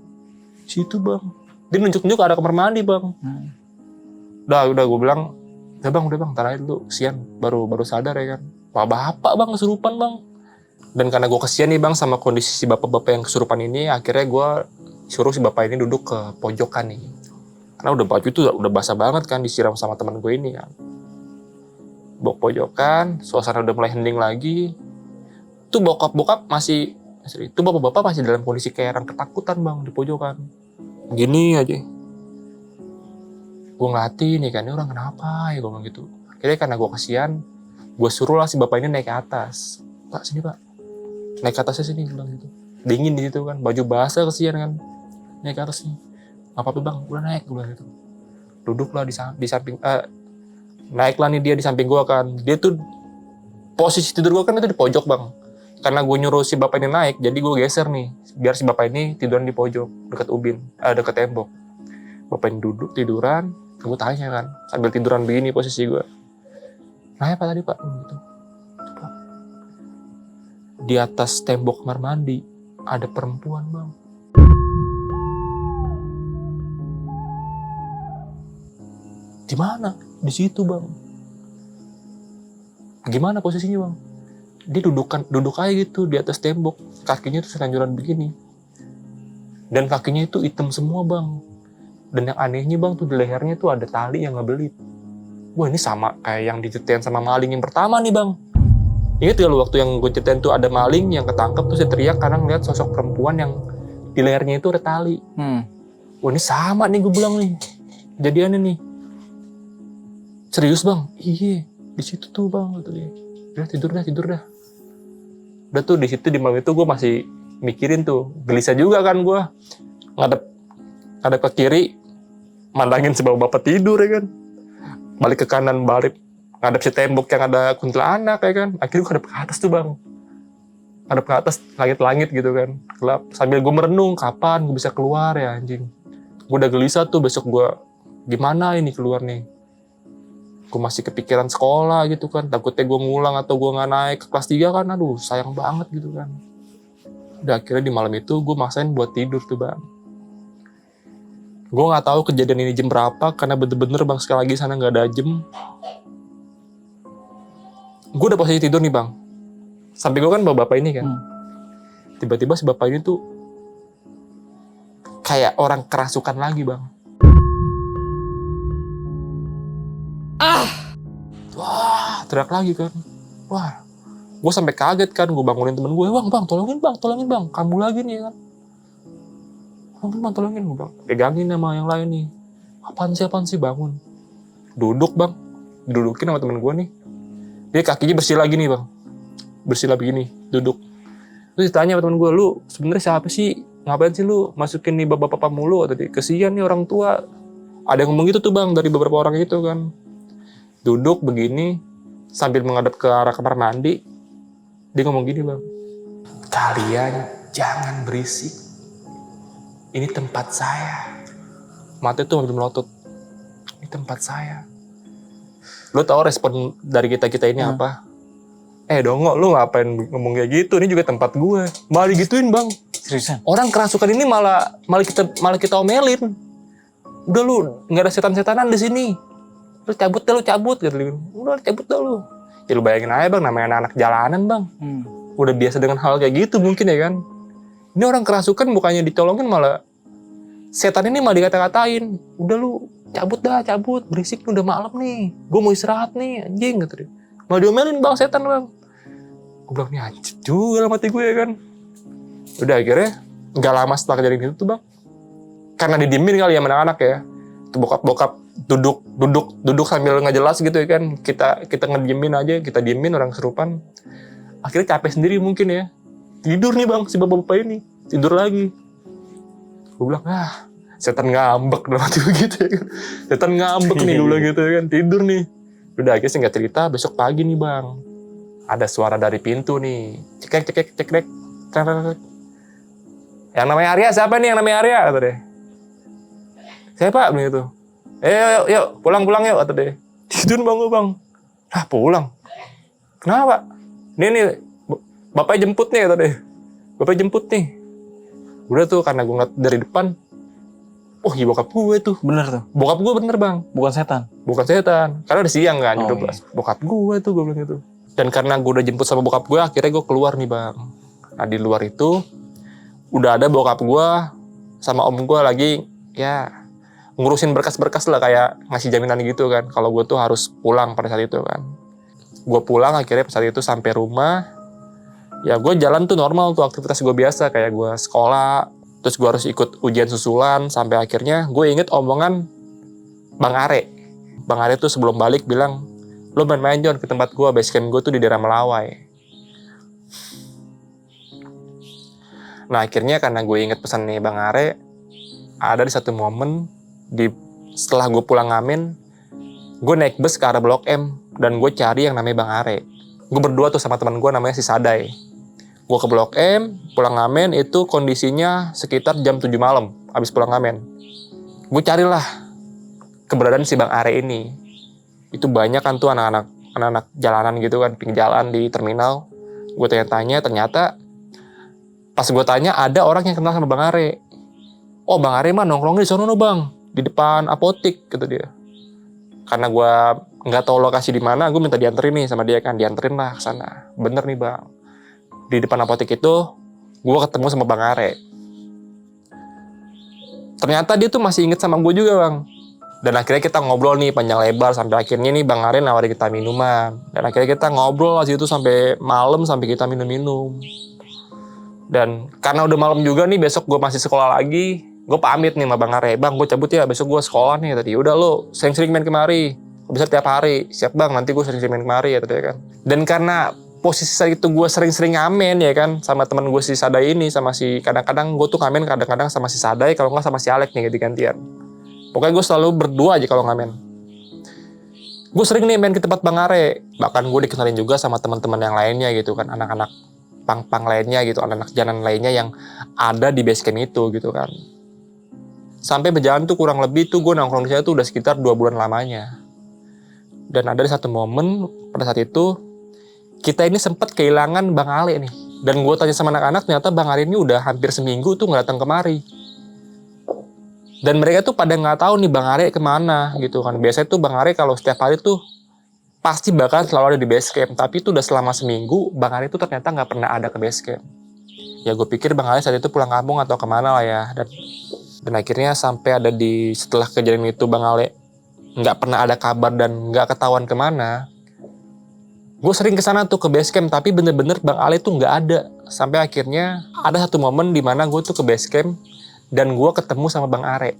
Situ bang. Dia nunjuk-nunjuk ada kamar mandi bang. Udah gue bilang. Udah bang, tar aja dulu. Kesian, baru sadar ya kan. Wah bapak bang kesurupan bang. Dan karena gue kesian nih bang sama kondisi si bapak-bapak yang kesurupan ini, akhirnya gue suruh si bapak ini duduk ke pojokan nih. Karena udah baju itu udah basah banget kan, disiram sama teman gue ini kan. Bawa pojokan, suasana udah mulai hening lagi. Tuh bokap-bokap masih, itu bapak-bapak masih dalam kondisi kayak orang ketakutan bang di pojokan. Gini aja. Gue ngeliatin nih kan, ini orang kenapa ya gue bilang gitu. Akhirnya karena gue kasihan, gue suruh lah si bapak ini naik ke atas. Pak sini pak, naik ke atasnya sini, bilang gitu. Dingin di situ kan, baju basah kasihan kan. Naik ke atas nih, apa bang, udah naik, gue bilang gitu. duduklah di samping, naiklah nih dia di samping gue kan. Dia tuh posisi tidur gue kan itu di pojok bang. Karena gue nyuruh si bapak ini naik, jadi gue geser nih biar si bapak ini tiduran di pojok dekat dekat tembok. Bapak ini duduk tiduran, gue tanya kan sambil tiduran begini posisi gue. Nanya apa tadi pak? Gitu. Di atas tembok kamar mandi ada perempuan bang. Di mana? Di situ bang. Gimana posisinya bang? Dia duduk aja gitu di atas tembok, kakinya tuh selanjuran begini, dan kakinya itu hitam semua bang. Dan yang anehnya bang tuh di lehernya tuh ada tali yang ngebelit. Wah ini sama kayak yang diceritain sama maling yang pertama nih bang. Ingat gak lu waktu yang gue ceritain tuh ada maling yang ketangkep tuh saya teriak karena ngeliat sosok perempuan yang di lehernya itu ada tali. Wah ini sama nih gue bilang nih kejadiannya nih. Serius bang? Iya di situ tuh bang. Udah tidur dah. Udah tuh di situ di malam itu gue masih mikirin tuh, gelisah juga kan gue, ngadep ke kiri, mandangin si bapak tidur ya kan, balik ke kanan balik ngadep si tembok yang ada kuntilanak ya kan, akhirnya gue ngadep ke atas tuh bang, ngadep ke atas langit-langit gitu kan, gelap, sambil gue merenung kapan gue bisa keluar ya anjing, gue udah gelisah tuh besok gue gimana ini keluar nih. Gue masih kepikiran sekolah gitu kan, takutnya gue ngulang atau gue nggak naik ke kelas 3 kan, aduh sayang banget gitu kan. Udah akhirnya di malam itu gue maksain buat tidur tuh bang. Gue nggak tahu kejadian ini jam berapa karena bener-bener bang sekali lagi sana nggak ada jam. Gue udah posisi tidur nih bang, sampai gue kan bawa bapak ini kan, tiba-tiba si bapak ini tuh kayak orang kerasukan lagi bang. Wah, teriak lagi kan. Wah, gue sampai kaget kan. Gue bangunin temen gue, bang, tolongin bang, kambuh lagi nih kan. Tolongin gue bang. Pegangin sama yang lain nih. Apaan sih bangun. Duduk bang, dudukin sama temen gue nih. Dia kakinya bersih lagi nih bang, bersih lagi begini, duduk. Terus ditanya sama temen gue, lu sebenarnya siapa sih? Ngapain sih lu masukin nih bapak-bapak mulu? Tadi kesian nih orang tua. Ada yang ngomong gitu tuh bang dari beberapa orang itu kan. Duduk begini sambil menghadap ke arah kamar mandi. Dia ngomong gini bang, kalian jangan berisik, ini tempat saya. Mata tuh belum melotot, ini tempat saya. Lo tau respon dari kita ini apa? Dongo, lu ngapain ngomong kayak gitu? Ini juga tempat gue. Malah digituin bang. Seriusan? Orang kerasukan ini malah kita omelin. Udah lu nggak ada setan-setanan di sini. Lu cabut gitu. Udah cabut dah lu. Ya lu bayangin aja bang, namanya anak jalanan bang. Udah biasa dengan hal kayak gitu mungkin ya kan. Ini orang kerasukan bukannya ditolongin malah setan ini malah dikata-katain. Udah lu cabut, berisik udah malam nih. Gue mau istirahat nih anjing gitu. Malah diomelin bang setan bang. Gue bilang nih anjir juga lah mati gue ya kan. Udah akhirnya gak lama setelah kejadian itu tuh bang. Karena didiemin kali ya anak-anak ya. Tuh bokap duduk sambil nggak jelas gitu ya kan, kita ngediemin aja, kita diemin orang kesurupan, akhirnya capek sendiri mungkin ya, tidur nih bang si bapak-bapak ini tidur lagi. Gue bilang setan ngambek dalam hati begitu ya kan, setan ngambek nih gue bilang gitu ya kan, tidur nih. Udah akhirnya singkat cerita besok pagi nih bang, ada suara dari pintu nih, cekrek, yang namanya Arya siapa nih, yang namanya Arya kata deh. Siapa begitu? Yuk, pulang yuk, kata dia. Tidur bang gue bang. Pulang. Kenapa? Nih, bapaknya jemput nih, kata dia. Bapaknya jemput nih. Udah tuh, karena gue ngeliat dari depan. Oh iya bokap gue tuh. Bener tuh? Bokap gue bener bang. Bukan setan? Bukan setan. Karena udah siang kan, jam 12. Iya. Bokap gue tuh, gue bilang gitu. Dan karena gue udah jemput sama bokap gue, akhirnya gue keluar nih bang. Nah di luar itu, udah ada bokap gue sama om gue lagi, ya ngurusin berkas-berkas lah, kayak ngasih jaminan gitu kan kalau gue tuh harus pulang pada saat itu kan. Gue pulang akhirnya pada saat itu sampai rumah, ya gue jalan tuh normal tuh aktivitas gue biasa, kayak gue sekolah, terus gue harus ikut ujian susulan, sampai akhirnya gue inget omongan Bang Are. Bang Are tuh sebelum balik bilang, lo main-main John ke tempat gue, basecamp gue tuh di daerah Melawai. Nah akhirnya karena gue inget pesan nih Bang Are, ada di satu momen di setelah gue pulang ngamen, gue naik bus ke arah Blok M, dan gue cari yang namanya Bang Are. Gue berdua tuh sama teman gue namanya si Sadai. Gue ke Blok M, pulang ngamen itu kondisinya sekitar jam 7 malam, habis pulang ngamen. Gue carilah keberadaan si Bang Are ini. Itu banyak kan tuh anak-anak jalanan gitu kan, pinggir jalan di terminal. Gue tanya-tanya, ternyata pas gue tanya ada orang yang kenal sama Bang Are. Oh, Bang Are mah nongkrongnya di sono no bang, di depan apotik, kata dia. Karena gue nggak tahu lokasi di mana, gue minta dianterin nih sama dia kan, dianterin lah ke sana. Bener nih bang, di depan apotek itu gue ketemu sama Bang Are. Ternyata dia tuh masih inget sama gue juga bang. Dan akhirnya kita ngobrol nih panjang lebar sampai akhirnya nih Bang Are nawarin kita minuman. Dan akhirnya kita ngobrol di situ sampai malam, sampai kita minum-minum. Dan karena udah malam juga nih, besok gue masih sekolah lagi, gue pamit nih sama Bang Are. Bang, gue cabut ya, besok gue sekolah nih tadi. Udah lo sering-sering main kemari, bisa tiap hari. Siap bang, nanti gue sering-sering main kemari ya tadi kan. Dan karena posisi saat itu gue sering-sering ngamen ya kan, sama teman gue si Sadai ini, sama si kadang-kadang gue tuh ngamen kadang-kadang sama si Sadai, kalau nggak sama si Alek nih ganti-gantian. Pokoknya gue selalu berdua aja kalau ngamen. Gue sering nih main ke tempat Bang Are. Bahkan gue dikenalin juga sama teman-teman yang lainnya gitu kan, anak-anak pang-pang lainnya gitu, anak-anak jalan lainnya yang ada di base camp itu gitu kan. Sampai berjalan tuh kurang lebih tuh gue nongkrong di sana tuh udah sekitar 2 bulan lamanya. Dan ada satu momen pada saat itu kita ini sempat kehilangan Bang Ale nih. Dan gue tanya sama anak-anak, ternyata Bang Ale ini udah hampir seminggu tuh nggak datang kemari. Dan mereka tuh pada nggak tahu nih Bang Are kemana gitu kan. Biasanya tuh Bang Are kalau setiap hari tuh pasti bakal selalu ada di base camp. Tapi itu udah selama seminggu Bang Are tuh ternyata nggak pernah ada ke base camp. Ya gue pikir Bang Are saat itu pulang kampung atau kemana lah ya. Dan akhirnya sampai ada di setelah kejadian itu Bang Ale nggak pernah ada kabar dan nggak ketahuan kemana. Gue sering kesana tuh ke base camp, tapi bener-bener Bang Ale tuh nggak ada. Sampai akhirnya ada satu momen di mana gue tuh ke base camp dan gue ketemu sama Bang Are.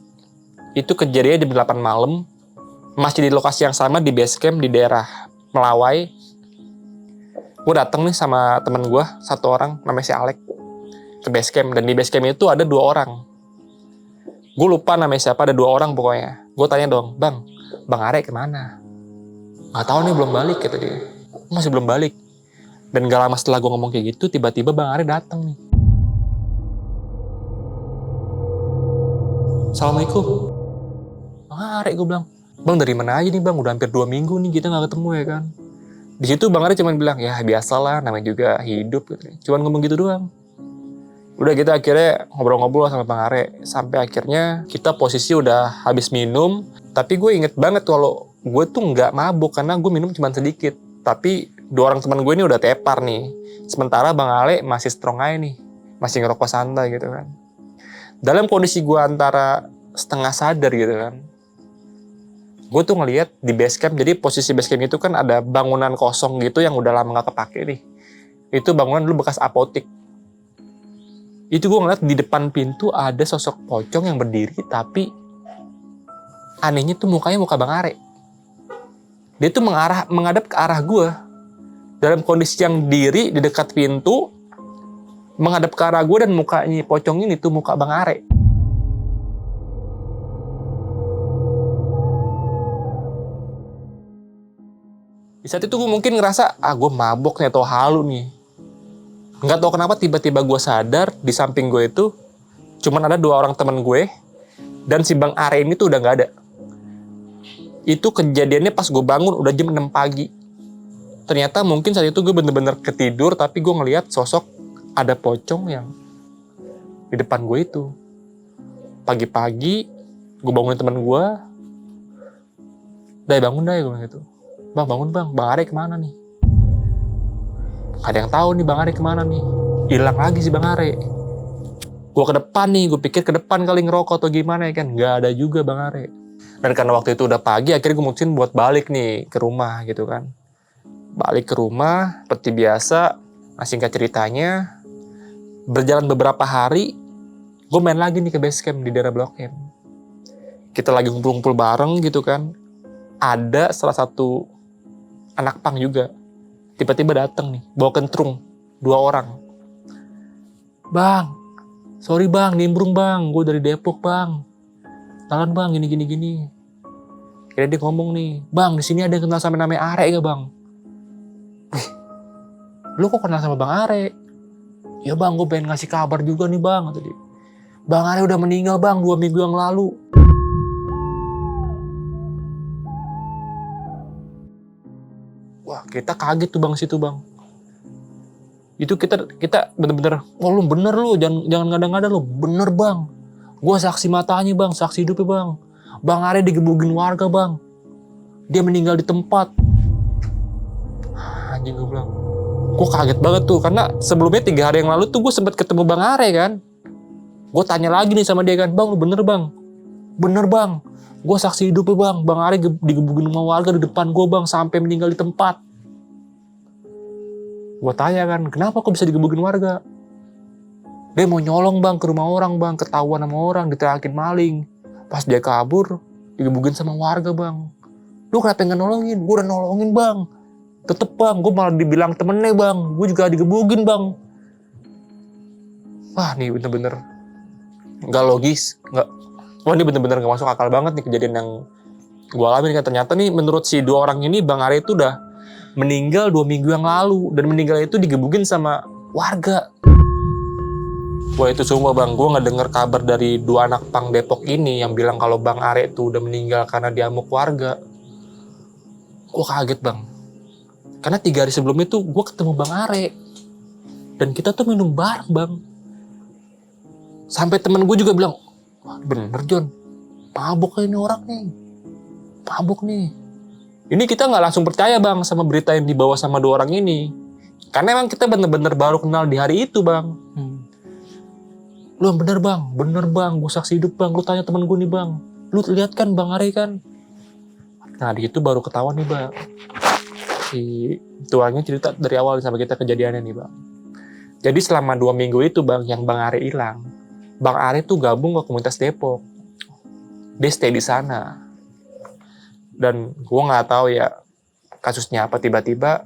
Itu kejadiannya jam 8 malam, masih di lokasi yang sama di base camp di daerah Melawai. Gue dateng nih sama temen gue, satu orang namanya si Alek, ke base camp. Dan di base camp itu ada 2 orang. Gue lupa namanya siapa, ada 2 orang pokoknya. Gue tanya dong, Bang Are kemana? Gak tahu nih, belum balik, kata dia. Masih belum balik. Dan gak lama setelah gue ngomong kayak gitu, tiba-tiba Bang Are datang nih. Assalamualaikum. Bang Are, gue bilang, Bang dari mana aja nih bang? Udah hampir 2 minggu nih kita gak ketemu ya kan. Di situ Bang Are cuma bilang, ya biasalah, namanya juga hidup. Cuman ngomong gitu doang. Udah kita akhirnya ngobrol-ngobrol sama Bang Are. Sampai akhirnya kita posisi udah habis minum. Tapi gue inget banget kalau gue tuh gak mabuk karena gue minum cuma sedikit. Tapi 2 orang teman gue ini udah tepar nih. Sementara Bang Ale masih strong aja nih. Masih ngerokok santai gitu kan. Dalam kondisi gue antara setengah sadar gitu kan. Gue tuh ngeliat di base camp, jadi posisi base camp itu kan ada bangunan kosong gitu yang udah lama gak kepake nih. Itu bangunan dulu bekas apotik. Itu gue ngeliat di depan pintu ada sosok pocong yang berdiri, tapi anehnya tuh mukanya muka Bang Are. Dia tuh menghadap ke arah gue. Dalam kondisi yang diri di dekat pintu, menghadap ke arah gue dan mukanya pocong ini tuh muka Bang Are. Di saat itu gue mungkin ngerasa, gue mabok nih atau halu nih. Nggak tahu kenapa tiba-tiba gue sadar di samping gue itu cuman ada 2 orang teman gue dan si Bang Are ini tuh udah nggak ada. Itu kejadiannya pas gue bangun udah jam 6 pagi. Ternyata mungkin saat itu gue bener-bener ketidur tapi gue ngeliat sosok ada pocong yang di depan gue itu. Pagi-pagi gue bangunin teman gue. Dai bangun Dai, gue bilang gitu. Bang bangun bang, Bang Are kemana nih? Gak ada yang tahu nih Bang Are kemana nih. Hilang lagi si Bang Are. Gue ke depan nih, gue pikir ke depan kali ngerokok atau gimana ya kan. Gak ada juga Bang Are. Dan karena waktu itu udah pagi, akhirnya gue mutusin buat balik nih ke rumah gitu kan. Balik ke rumah, seperti biasa. Nah singkat ceritanya, berjalan beberapa hari, gue main lagi nih ke base camp di daerah Blok M. Kita lagi ngumpul-ngumpul bareng gitu kan. Ada salah satu anak pang juga. Tiba-tiba datang nih, bawa kentrung. 2 orang. Bang, sorry bang, nimbrung bang. Gue dari Depok bang. Tahan bang, gini. Kira dia ngomong nih, "Bang, di sini ada yang kenal sama namanya Are gak, Bang?" "Wih, lu kok kenal sama Bang Are?" "Ya Bang, gue pengen ngasih kabar juga nih Bang," kata dia. "Bang Are udah meninggal Bang 2 minggu yang lalu." Wah, kita kaget tuh Bang situ Bang. Itu kita bener-bener, "Wah lu bener lu, jangan ngada-ngada lu." "Bener Bang, gue saksi matanya Bang, saksi hidupnya Bang. Bang Are digebugin warga Bang. Dia meninggal di tempat." Anjing, gue bilang. Gue kaget banget tuh, karena sebelumnya 3 hari yang lalu tuh gue sempet ketemu Bang Are kan. Gue tanya lagi nih sama dia kan, "Bang, lu bener Bang?" "Bener Bang, gue saksi hidupnya Bang. Bang Are digebugin sama warga di depan gue Bang, sampai meninggal di tempat." Gue tanya kan, "Kenapa kok bisa digebugin warga?" "Dia mau nyolong Bang ke rumah orang Bang, ketahuan sama orang, diteriakin maling. Pas dia kabur, digebugin sama warga Bang." "Lu kenapa nggak nolongin?" "Gue udah nolongin Bang. Tetep Bang, gue malah dibilang temennya Bang. Gue juga digebugin Bang." Wah, nih bener-bener nggak logis. Wah, ini bener-bener nggak masuk akal banget nih kejadian yang gue alamin kan. Ternyata nih menurut si 2 orang ini, Bang Are itu udah meninggal 2 minggu yang lalu. Dan meninggal itu digebugin sama warga. Wah, itu sumpah Bang, gue ngedenger kabar dari 2 anak pang Depok ini yang bilang kalau Bang Are itu udah meninggal karena diamuk warga. Gue kaget Bang. Karena 3 hari sebelum itu gue ketemu Bang Are. Dan kita tuh minum bareng Bang. Sampai temen gue juga bilang, "Wah, bener John, mabuk ini orang nih. Mabuk nih." Ini kita nggak langsung percaya Bang sama berita yang dibawa sama 2 orang ini. Karena emang kita bener-bener baru kenal di hari itu Bang. "Lu bener Bang, gue saksi hidup Bang. Lu tanya temen gue nih Bang. Lu lihat kan Bang Are kan?" Nah di situ baru ketahuan nih Bang. Si tuanya cerita dari awal sampai kita kejadiannya nih Bang. Jadi selama 2 minggu itu Bang, yang Bang Are hilang, Bang Are tuh gabung ke komunitas Depok. Dia stay di sana. Dan gue nggak tahu ya kasusnya apa, tiba-tiba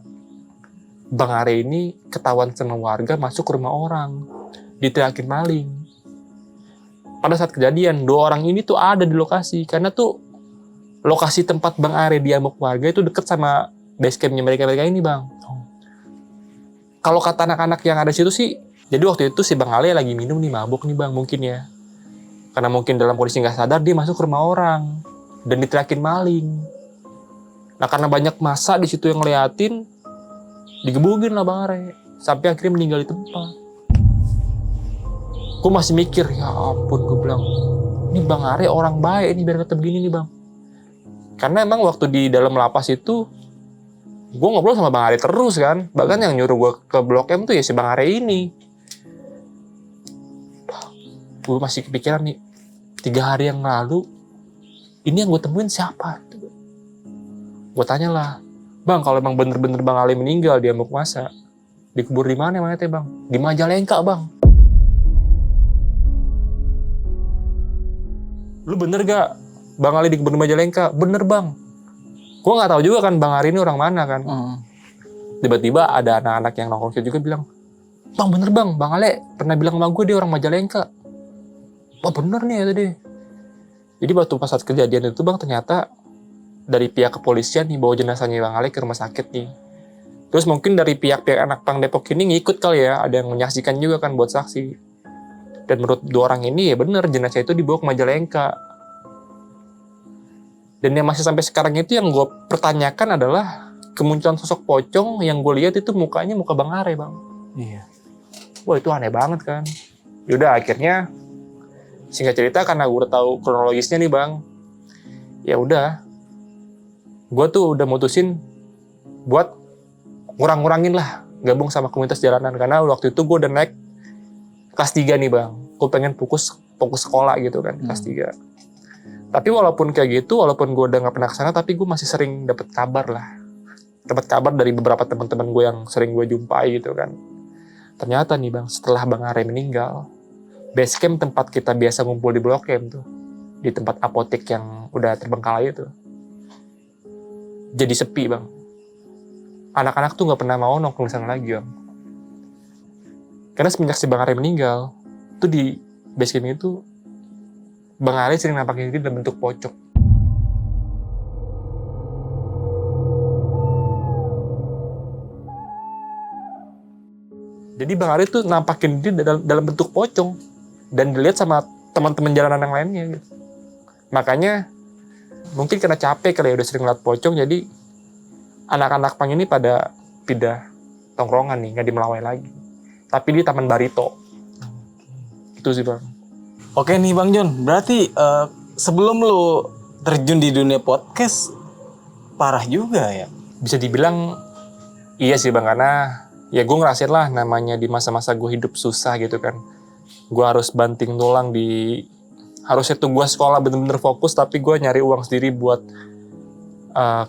Bang Are ini ketahuan sama warga masuk ke rumah orang, diteriakin maling. Pada saat kejadian 2 orang ini tuh ada di lokasi, karena tuh lokasi tempat Bang Are diamuk warga itu deket sama base campnya mereka ini Bang. Kalau kata anak-anak yang ada di situ sih, jadi waktu itu si Bang Ale lagi minum nih, mabuk nih Bang mungkin ya. Karena mungkin dalam kondisi nggak sadar dia masuk ke rumah orang dan diteriakin maling. Nah karena banyak massa di situ yang ngeliatin, digebugin lah Bang Are sampai akhirnya meninggal di tempat. Gue masih mikir, ya ampun, gue bilang, ini Bang Are orang baik ini biar kata begini nih Bang. Karena emang waktu di dalam lapas itu gue ngobrol sama Bang Are terus kan. Bahkan yang nyuruh gue ke Blok M tuh ya si Bang Are ini. Gue masih kepikiran nih, 3 hari yang lalu ini yang gue temuin siapa? Gue tanya lah, "Bang, kalau emang bener-bener Bang Ale meninggal di amuk massa, dikubur di mana mayatnya Bang?" "Di Majalengka Bang." "Lu bener gak Bang Ale dikubur di Majalengka?" "Bener Bang." Gue nggak tahu juga kan Bang Are ini orang mana kan. Tiba-tiba ada anak-anak yang nongkrong juga bilang, "Bang bener Bang, Bang Ale pernah bilang sama gue dia orang Majalengka." Wah bener nih ya tadi. Jadi waktu pas saat kejadian itu Bang, ternyata dari pihak kepolisian nih bawa jenazahnya Bang Ale ke rumah sakit nih. Terus mungkin dari pihak-pihak anak pang Depok ini ngikut kali ya, ada yang menyaksikan juga kan buat saksi. Dan menurut 2 orang ini ya bener, jenazah itu dibawa ke Majalengka. Dan yang masih sampai sekarang itu yang gue pertanyakan adalah kemunculan sosok pocong yang gue lihat itu mukanya muka Bang Are Bang. Iya. Wah itu aneh banget kan. Yaudah akhirnya singkat cerita karena gue udah tahu kronologisnya nih Bang. Ya udah, gue tuh udah mutusin buat ngurang-ngurangin lah gabung sama komunitas jalanan, karena waktu itu gue udah naik kelas 3 nih Bang. Gue pengen fokus sekolah gitu kan, kelas 3. Tapi walaupun kayak gitu, walaupun gue udah gak pernah kesana, tapi gue masih sering dapat kabar lah. Dapat kabar dari beberapa teman-teman gue yang sering gue jumpai gitu kan. Ternyata nih Bang, setelah Bang Are meninggal, base camp tempat kita biasa ngumpul di Blok M tuh, di tempat apotek yang udah terbengkalai itu, jadi sepi Bang. Anak-anak tuh gak pernah mau nongkrong sana lagi Bang. Karena semenjak si Bang Are meninggal, tuh di base camp itu Bang Are sering nampakin diri dalam bentuk pocong. Jadi Bang Ari tuh nampakin diri dalam bentuk pocong dan dilihat sama teman-teman jalanan yang lainnya gitu. Makanya mungkin karena capek kali ya udah sering lihat pocong, jadi anak-anak pang ini pada pindah tongkrongan nih, nggak di Melawai lagi, tapi di Taman Barito. Itu sih Bang. Oke nih Bang Jon, berarti sebelum lu terjun di dunia podcast parah juga ya? Bisa dibilang iya sih Bang, karena ya gue ngerasain lah namanya di masa-masa gue hidup susah gitu kan. Gue harus banting tulang harusnya tuh gue sekolah bener-bener fokus, tapi gue nyari uang sendiri buat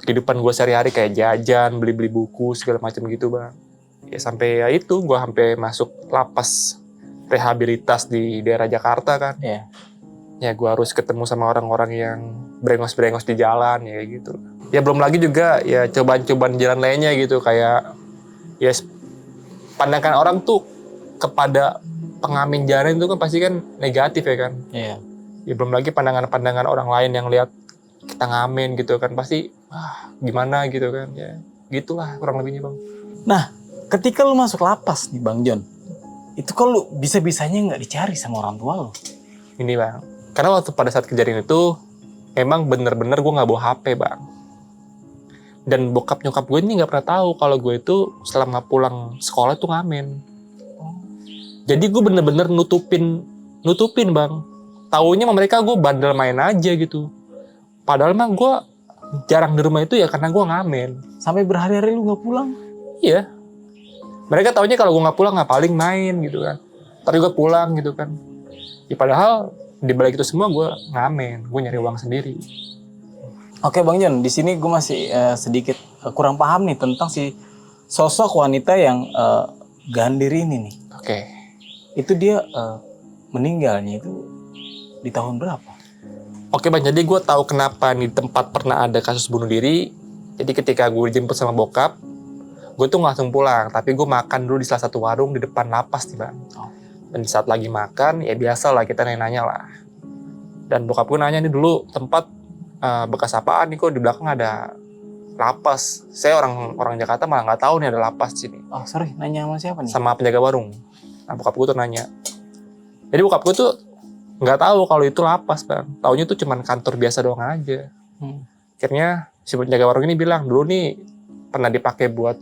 kehidupan gue sehari-hari kayak jajan, beli-beli buku, segala macam gitu Bang. Ya sampai ya itu, gue sampai masuk lapas rehabilitas di daerah Jakarta kan. Iya. Ya gue harus ketemu sama orang-orang yang brengos-brengos di jalan ya kayak gitu. Ya belum lagi juga ya cobaan-cobaan jalan lainnya gitu, kayak ya pandangan orang tuh kepada pengamen jalan itu kan pasti kan negatif ya kan. Iya. Ya belum lagi pandangan-pandangan orang lain yang lihat kita ngamen gitu kan pasti gimana gitu kan, ya gitulah kurang lebihnya Bang. Nah, ketika lu masuk lapas nih Bang Jon, itu kok lu bisa-bisanya nggak dicari sama orang tua lu? Ini Bang, karena waktu pada saat kejadian itu emang bener-bener gue nggak bawa HP Bang. Dan bokap nyokap gue ini nggak pernah tahu kalau gue itu selama pulang sekolah itu ngamen. Jadi gue bener-bener nutupin Bang. Taunya sama mereka gue bandel main aja gitu. Padahal mah gue jarang di rumah itu ya karena gue ngamen. Sampai berhari-hari lu nggak pulang? Iya. Mereka taunya kalau gue nggak pulang nggak paling main gitu kan. Tapi gue pulang gitu kan. Ya padahal di balik itu semua gue ngamen, gue nyari uang sendiri. Oke Bang Jon, di sini gue masih sedikit kurang paham nih tentang si sosok wanita yang gandir ini nih. Oke. Itu dia meninggalnya itu di tahun berapa? Oke Bang, jadi gue tahu kenapa di tempat pernah ada kasus bunuh diri. Jadi ketika gue dijemput sama bokap, gue tuh nggak langsung pulang, tapi gue makan dulu di salah satu warung di depan lapas nih Bang. Dan di saat lagi makan, ya biasa lah kita nanya lah. Dan bokap gue nanya nih dulu tempat bekas apaan nih, kok di belakang ada lapas. Saya orang Jakarta malah nggak tahu nih ada lapas di sini. Oh sorry, nanya sama siapa nih? Sama penjaga warung. Nah bokap gue tuh nanya. Jadi bokap gue tuh nggak tahu kalau itu lapas Bang. Taunya tuh cuman kantor biasa doang aja. Akhirnya si penjaga warung ini bilang, dulu nih pernah dipakai buat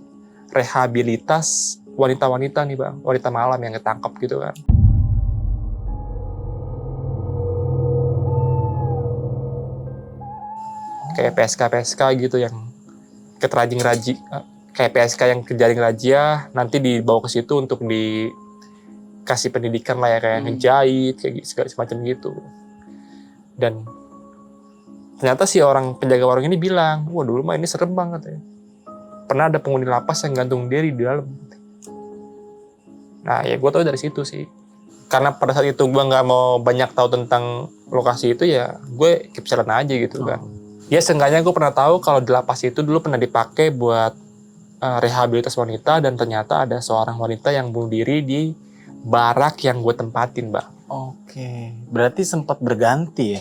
rehabilitas wanita-wanita nih Bang. Wanita malam yang ketangkep gitu kan. Kayak PSK gitu yang kayak PSK yang kejaring razia, nanti dibawa ke situ untuk dikasih pendidikan lah ya, kayak ngejahit, kayak segala semacam gitu. Dan ternyata si orang penjaga warung ini bilang, wah dulu mah ini serem banget ya. Pernah ada penghuni lapas yang gantung diri di dalam. Nah ya gue tau dari situ sih. Karena pada saat itu gue nggak mau banyak tahu tentang lokasi itu, ya gue keep silent aja gitu kan. Ya seenggaknya gue pernah tahu kalau di lapas itu dulu pernah dipakai buat rehabilitas wanita, dan ternyata ada seorang wanita yang bunuh diri di barak yang gue tempatin Bang. Oke, berarti sempat berganti ya?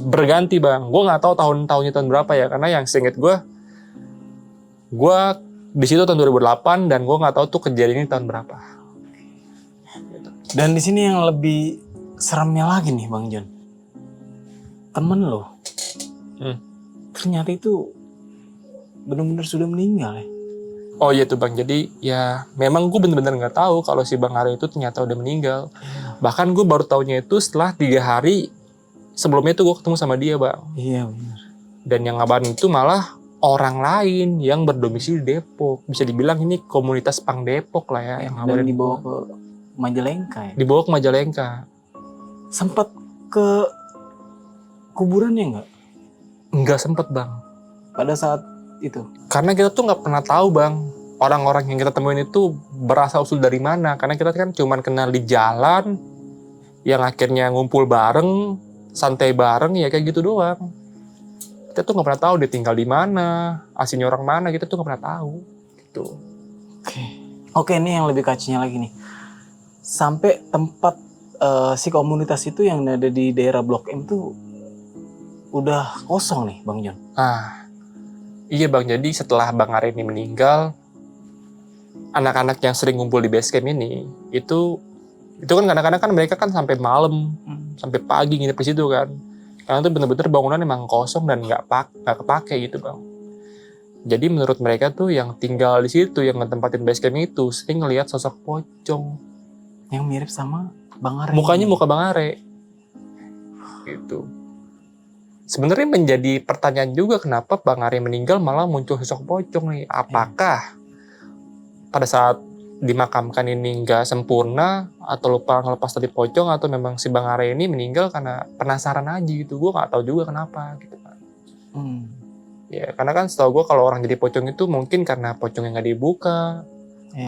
Berganti Bang, gue nggak tahu tahun-tahunnya tahun berapa ya, karena yang seinget gue di situ tahun 2008 dan gue nggak tahu tuh kejadian ini tahun berapa. Dan di sini yang lebih seremnya lagi nih Bang Jon, temen lo ternyata itu benar-benar sudah meninggal ya? Oh iya tuh Bang, jadi ya memang gue bener-bener nggak tahu kalau si Bang Ari itu ternyata udah meninggal. Bahkan gue baru taunya itu setelah 3 hari sebelumnya itu gue ketemu sama dia Bang. Iya benar. Dan yang ngabarin itu malah orang lain yang berdomisili di Depok. Bisa dibilang ini komunitas pang Depok lah ya. Yang Dan ngabarin dibawa ke Majalengka ya? Dibawa ke Majalengka. Sempat ke kuburannya nggak? Nggak sempet Bang. Pada saat itu? Karena kita tuh nggak pernah tahu Bang, orang-orang yang kita temuin itu berasal usul dari mana. Karena kita kan cuman kenal di jalan, yang akhirnya ngumpul bareng, santai bareng, ya kayak gitu doang. Kita tuh nggak pernah tahu dia tinggal di mana, aslinya orang mana, kita tuh nggak pernah tahu. Gitu. Oke, ini yang lebih kacanya lagi nih. Sampai tempat si komunitas itu yang ada di daerah Blok M tuh udah kosong nih Bang Jon. Iya Bang, jadi setelah Bang Ari ini meninggal, anak-anak yang sering ngumpul di base camp ini itu kan kadang-kadang kan mereka kan sampai malam, sampai pagi nginep di situ kan. Karena itu bener-bener bangunan emang kosong dan nggak kepake gitu bang. Jadi menurut mereka tuh yang tinggal di situ, yang ngetempatin base camp itu sering ngelihat sosok pocong. Yang mirip sama Bang Are. Mukanya muka Bang Are. Gitu. Sebenarnya menjadi pertanyaan juga kenapa Bang Are meninggal malah muncul sosok pocong nih. Apakah pada saat dimakamkan ini nggak sempurna atau lupa ngelepas tali pocong atau memang si Bang Are ini meninggal karena penasaran aja gitu. Gue nggak tahu juga kenapa gitu kan. Ya karena kan setahu gue kalau orang jadi pocong itu mungkin karena pocongnya nggak dibuka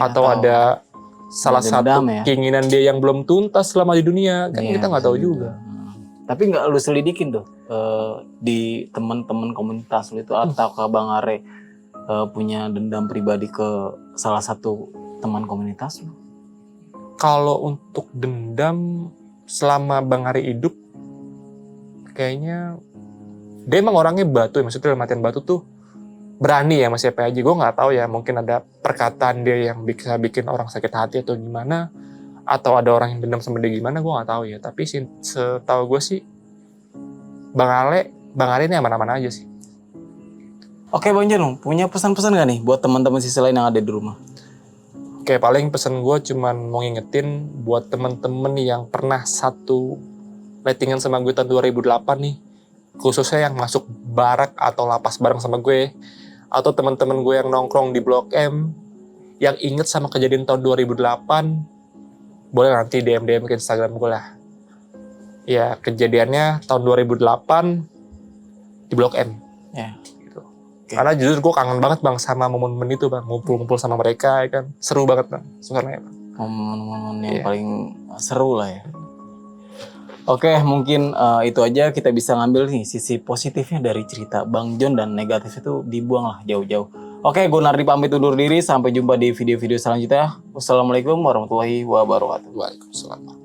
atau ada salah satu keinginan dia yang belum tuntas selama di dunia kan kita nggak tahu juga. Tapi nggak lu selidikin tuh di teman-teman komunitas lu itu ataukah Bang Are punya dendam pribadi ke salah satu teman komunitas lu? Kalau untuk dendam selama Bang Are hidup, kayaknya dia emang orangnya batu, maksudnya dalam artian batu tuh berani ya Mas siapa aja. Gue nggak tahu ya, mungkin ada perkataan dia yang bisa bikin orang sakit hati atau gimana, atau ada orang yang dendam sama dia gimana, gue nggak tahu ya. Tapi setahu gue sih Bang Are ini aman-aman aja sih. Oke Bang Jan, punya pesan-pesan gak nih buat teman-teman sisi lain yang ada di rumah? Oke, paling pesan gue cuman mau ngingetin buat temen-temen yang pernah satu lettingan sama gue tahun 2008 nih, khususnya yang masuk barak atau lapas bareng sama gue, atau teman-teman gue yang nongkrong di Blok M, yang inget sama kejadian tahun 2008, boleh nanti DM ke Instagram gue lah. Ya, kejadiannya tahun 2008 di Blok M. Ya. Okay. Karena jujur gue kangen banget bang sama momen-momen itu bang, ngumpul-ngumpul sama mereka ya kan, seru banget bang suasananya bang. Momen-momen yang paling seru lah ya. Oke, mungkin itu aja kita bisa ngambil nih sisi positifnya dari cerita Bang John dan negatif itu dibuang lah jauh-jauh. Oke, gue Nardi pamit undur diri, sampai jumpa di video-video selanjutnya. Wassalamualaikum warahmatullahi wabarakatuh. Waalaikumsalam.